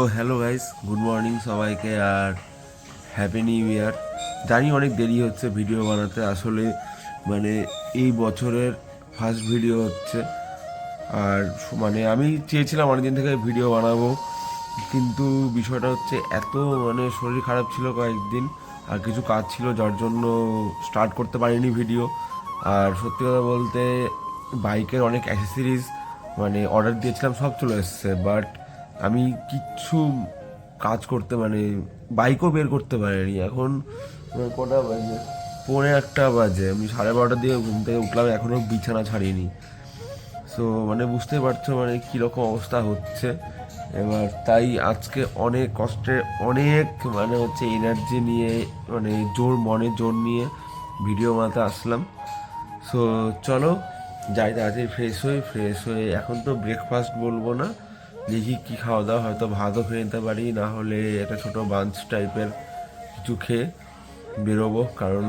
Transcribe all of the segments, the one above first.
ও hello guys, good morning সবাইকে। আর happy new year. জানি অনেক দেরি হচ্ছে ভিডিও বানাতে, আসলে মানে এই বছরের ফার্স্ট ভিডিও হচ্ছে। আর আমি চেয়েছিলাম অনেকদিন থেকে ভিডিও বানাবো, কিন্তু বিষয়টা হচ্ছে এত শরীর খারাপ ছিল কয়েকদিন, আর কিছু কাজ ছিল যার জন্য স্টার্ট করতে পারিনি ভিডিও। আর সত্যি কথা বলতে বাইকের অনেক অ্যাক্সেসরিজ অর্ডার দিয়েছিলাম, সব চলে এসেছে, বাট আমি কিচ্ছু কাজ করতে বাইকও বের করতে পারিনি। এখন কটা বাজে? 1:45 বাজে। আমি 12:30 দিয়ে ঘুম থেকে উঠলাম, এখনও বিছানা ছাড়িনি। সো বুঝতে পারছো কীরকম অবস্থা হচ্ছে। এবার তাই আজকে অনেক কষ্টে, অনেক এনার্জি নিয়ে, মনে জোর নিয়ে ভিডিও বানাতে আসলাম। সো চলো যাই, তাড়াতাড়ি ফ্রেশ হয়ে এখন তো ব্রেকফাস্ট বলবো না, দেখি কী খাওয়া দাওয়া, হয়তো ভাতও খেয়ে নিতে পারি, না হলে একটা ছোটো বাঞ্চ টাইপের কিছু খেয়ে বেরোবো। কারণ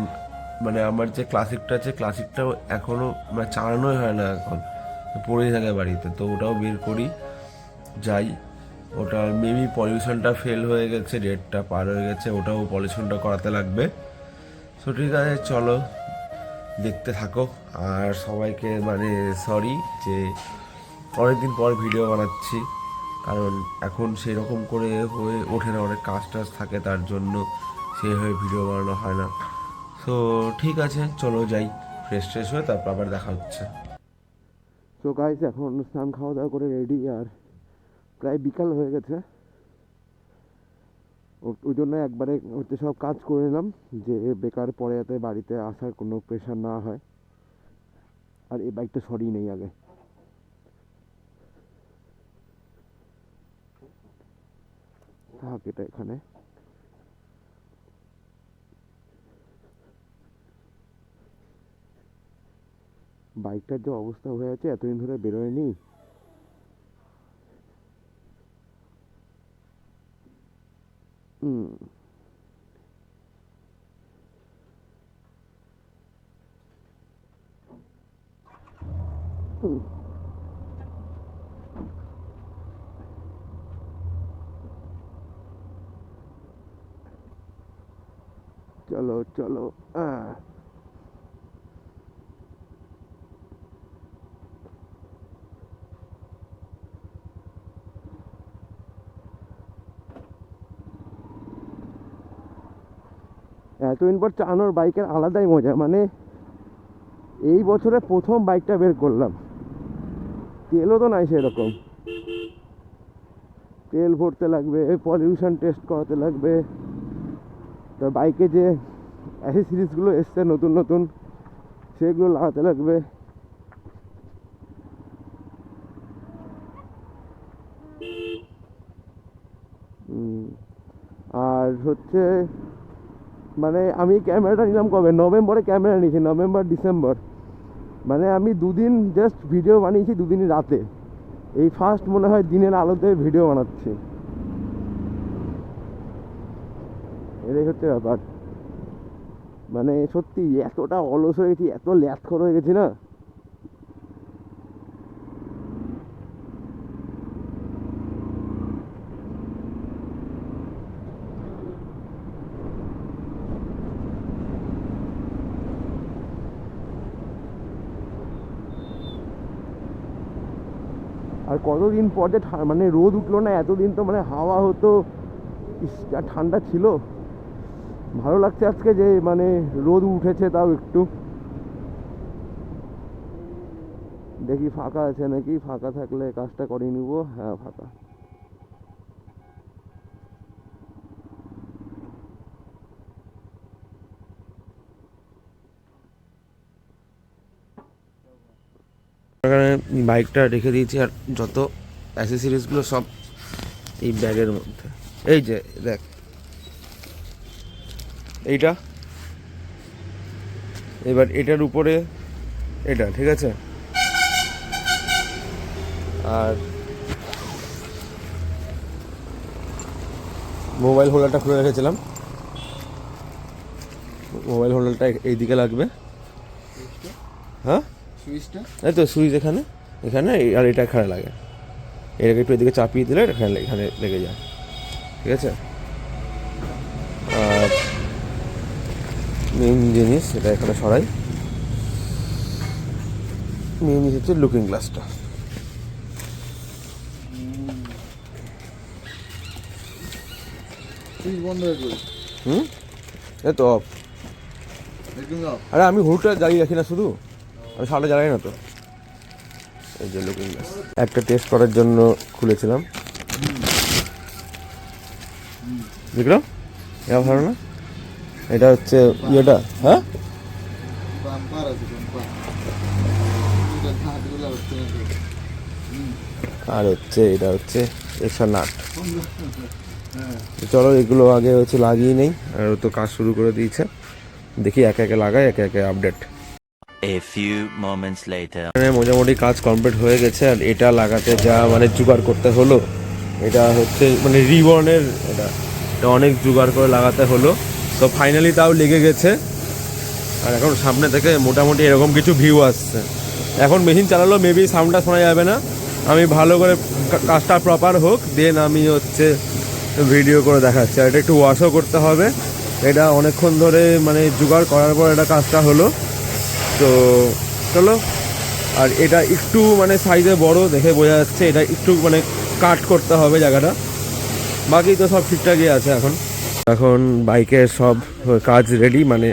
আমার যে ক্লাসিকটা আছে, ক্লাসিকটাও এখনও চালানোই হয় না, এখন পড়েই থাকে বাড়িতে, তো ওটাও বের করি, যাই। ওটা মেবি পলিউশনটা ফেল হয়ে গেছে, ডেটটা পার হয়ে গেছে, ওটাও পলিউশনটা করাতে লাগবে। সো ঠিক আছে, চলো দেখতে থাকো। আর সবাইকে সরি যে অনেকদিন পর ভিডিও বানাচ্ছি, কারণ এখন সেরকম করে হয়ে ওঠে না, অনেক কাজ টাজ থাকে, তার জন্য সেইভাবে ভিডিও বানানো হয় না। সো ঠিক আছে, চলো যাই, ফ্রেশ হয়ে তারপর আবার দেখা হচ্ছে। সো গাইস, এখন স্নান খাওয়া দাওয়া করে রেডি, আর প্রায় বিকাল হয়ে গেছে। ওই জন্য একবারে সব কাজ করে নিলাম, যে বেকার পরে যাতে বাড়িতে আসার কোনো প্রেশার না হয়। আর এই বাইকটা সরিয়ে নেই আগে। থাক এটা এখানে। বাইকটার যে অবস্থা হয়ে আছে, এতদিন ধরে বেরোয়নি। হুম। চলো চলো। এতদিন পর চালানোর বাইকের আলাদাই মজা। এই বছরে প্রথম বাইকটা বের করলাম, তেলও তো নাই সেরকম। তেল ভরতে লাগবে, পলিউশন টেস্ট করাতে লাগবে, তো বাইকে যে অ্যাসেসরিজগুলো এসছে নতুন নতুন, সেগুলো লাগাতে লাগবে। আর হচ্ছে আমি ক্যামেরাটা নিলাম কবে? নভেম্বরে ক্যামেরা নিয়েছি, নভেম্বর ডিসেম্বর। আমি দুদিন জাস্ট ভিডিও বানিয়েছি, দুদিনই রাতে। এই ফার্স্ট মনে হয় দিনের আলোতে ভিডিও বানাচ্ছি। এটাই হচ্ছে ব্যাপার। সত্যি এতটা অলস হয়ে গেছি, এত ল্যাথখর হয়ে গেছি না। আর কতদিন পর যে রোদ উঠলো না, এতদিন তো হাওয়া হতো, যা ঠান্ডা ছিল। ভালো লাগছে আজকে যে রোদ উঠেছে, তাও একটু। দেখি ফাঁকা আছে নাকি, ফাঁকা থাকলে কাজটা করে নিব। হ্যাঁ, ফাঁকা। এখানে বাইকটা রেখে দিয়েছি, আর যত অ্যাসেসরিজগুলো সব এই ব্যাগের মধ্যে। এই যে দেখ, এইটা, এবার এটার উপরে এটা, ঠিক আছে। আর মোবাইল হোল্ডারটা খুলে রেখেছিলাম, মোবাইল হোল্ডারটা এইদিকে লাগবে। হ্যাঁ, সুইচটা এই তো সুইচ এখানে, এখানে, আর এটা এখানে লাগে। এটাকে একটু এদিকে চাপিয়ে দিলে এখানে এখানে লেগে যায়। ঠিক আছে। আর মেইন জিনিস এটা এখানে সরাই, মেইন জিনিস হচ্ছে লুকিং গ্লাসটা। এই তো অফ। আরে আমি হুডটা জ্বালিয়ে রাখি না, শুধু আমি সামনে জ্বালাই না তো। এই যে লুকিং গ্লাস একটা টেস্ট করার জন্য খুলেছিলাম, দেখলাম এটা ভালো না। এটা হচ্ছে ইয়েটা, হ্যাঁ আর হচ্ছে এটা হচ্ছে এক্সট্রা নাট। চলো এগুলো আগে হচ্ছে লাগিয়ে নেই, আর ও তো কাজ শুরু করে দিয়েছে, দেখি একে একে লাগাই, একে একে update. A few moments later. মোটামুটি কাজ কমপ্লিট হয়ে গেছে। আর এটা লাগাতে যা মানে জোগাড় করতে হলো, এটা হচ্ছে মানে রিবনের, এটা অনেক জোগাড় করে লাগাতে হলো। তো ফাইনালি তাও লেগে গেছে। আর এখন সামনে থেকে মোটামুটি এরকম কিছু ভিউ আসছে। এখন মেশিন চালালেও মেবি সাউন্ডটা শোনা যাবে না, আমি ভালো করে কাজটা প্রপার হোক দেন আমি হচ্ছে ভিডিও করে দেখাচ্ছি। আর এটা একটু ওয়াশও করতে হবে, এটা অনেকক্ষণ ধরে মানে জোগাড় করার পর এটা কাজটা হলো। তো চলো, আর এটা একটু মানে সাইজে বড় দেখে বোঝা যাচ্ছে, এটা একটু মানে কাট করতে হবে জায়গাটা, বাকি তো সব ঠিকঠাকই আছে। এখন বাইকের সব কাজ রেডি, মানে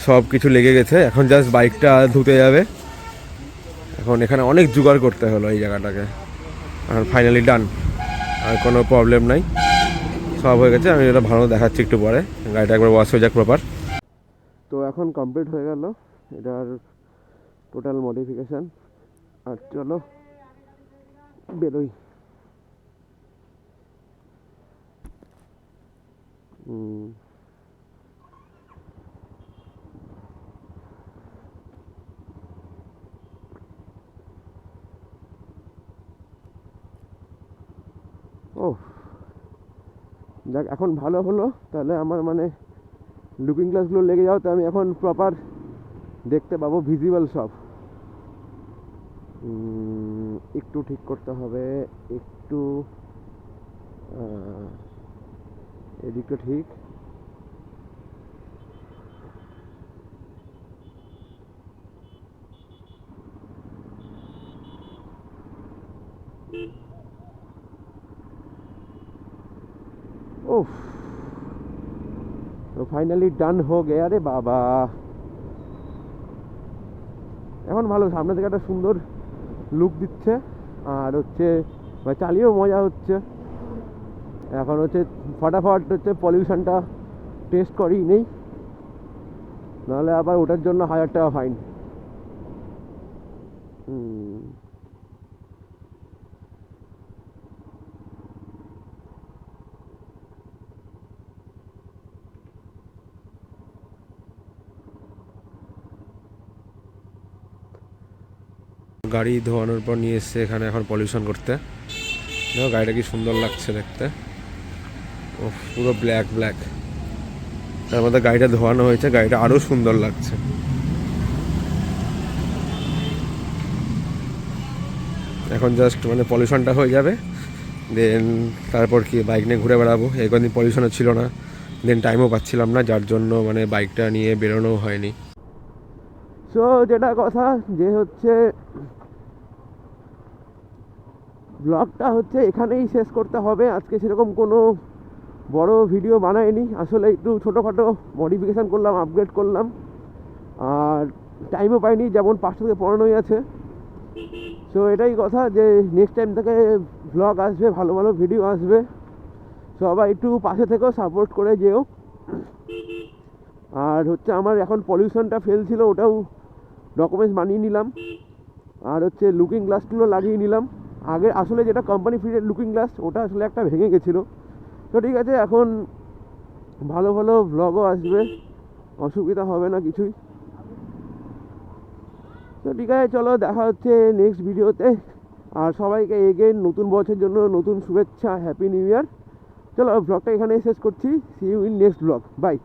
সব কিছু লেগে গেছে, এখন জাস্ট বাইকটা ধুতে যাবে। এখন এখানে অনেক জোগাড় করতে হলো এই জায়গাটাকে, আর ফাইনালি ডান, আর কোনো প্রবলেম নাই, সব হয়ে গেছে। আমি এটা ভালো দেখাচ্ছি একটু পরে, গাড়িটা একবার ওয়াশ হয়ে যাক প্রপার। তো এখন কমপ্লিট হয়ে গেল এটার টোটাল মডিফিকেশান। আর চলো বেরোই। ও যাক, এখন ভালো হলো। তাহলে আমার মানে লুকিং গ্লাসগুলো লেগে যাও, তো আমি এখন প্রপার দেখতে পাবো, ভিজিবল সব। একটু ঠিক করতে হবে, একটু এদিকটা ঠিক। ओफ, तो फाइनली डन हो गया रे बाबा। এখন ভালো, সামনে থেকে একটা সুন্দর লুক দিচ্ছে, আর হচ্ছে চালিয়েও মজা হচ্ছে। এখন হচ্ছে ফটাফট হচ্ছে পলিউশনটা টেস্ট করেই নেই, নাহলে আবার ওটার জন্য 1000 টাকা ফাইন। গাড়ি ধোয়ানোর পর নিয়ে এসছে এখানে এখন পলিউশন করতে। দেখো গাড়িটা কি সুন্দর লাগছে দেখতে, ও পুরো ব্ল্যাক ব্ল্যাক। তার মধ্যে গাড়িটা ধোয়ানো হয়েছে, গাড়িটা আরও সুন্দর লাগছে। এখন জাস্ট মানে পলিউশনটা হয়ে যাবে, দেন তারপর কি বাইক নিয়ে ঘুরে বেড়াবো। এই কদিন পলিউশনও ছিল না, দেন টাইমও পাচ্ছিলাম না, যার জন্য মানে বাইকটা নিয়ে বেরোনোও হয়নি। সো যেটা কথা যে হচ্ছে ব্লগটা হচ্ছে এখানেই শেষ করতে হবে। আজকে সেরকম কোনো বড় ভিডিও বানাইনি, আসলে একটু ছোটোখাটো মডিফিকেশান করলাম, আপগ্রেড করলাম, আর টাইমও পাইনি, যেমন 5টা থেকে 15ই আছে। সো এটাই কথা যে নেক্সট টাইম থেকে ব্লগ আসবে, ভালো ভালো ভিডিও আসবে, সবাই একটু পাশে থেকেও সাপোর্ট করে যেও। আর হচ্ছে আমার এখন পলিউশনটা ফেল ছিল, ওটাও ডকুমেন্টস বানিয়ে নিলাম, আর হচ্ছে লুকিং গ্লাসগুলো লাগিয়ে নিলাম। আগে আসলে যেটা কোম্পানি ফিটেড লুকিং গ্লাস, ওটা আসলে একটা ভেঙে গেছিলো। তো ঠিক আছে, এখন ভালো ভালো ব্লগও আসবে, অসুবিধা হবে না কিছুই। তো ঠিক আছে, চলো দেখা হচ্ছে নেক্সট ভিডিওতে। আর সবাইকে এগেইন নতুন বছরের জন্য নতুন শুভেচ্ছা, হ্যাপি নিউ ইয়ার। চলো ব্লগটা এখানে শেষ করছি, see you in next blog, by.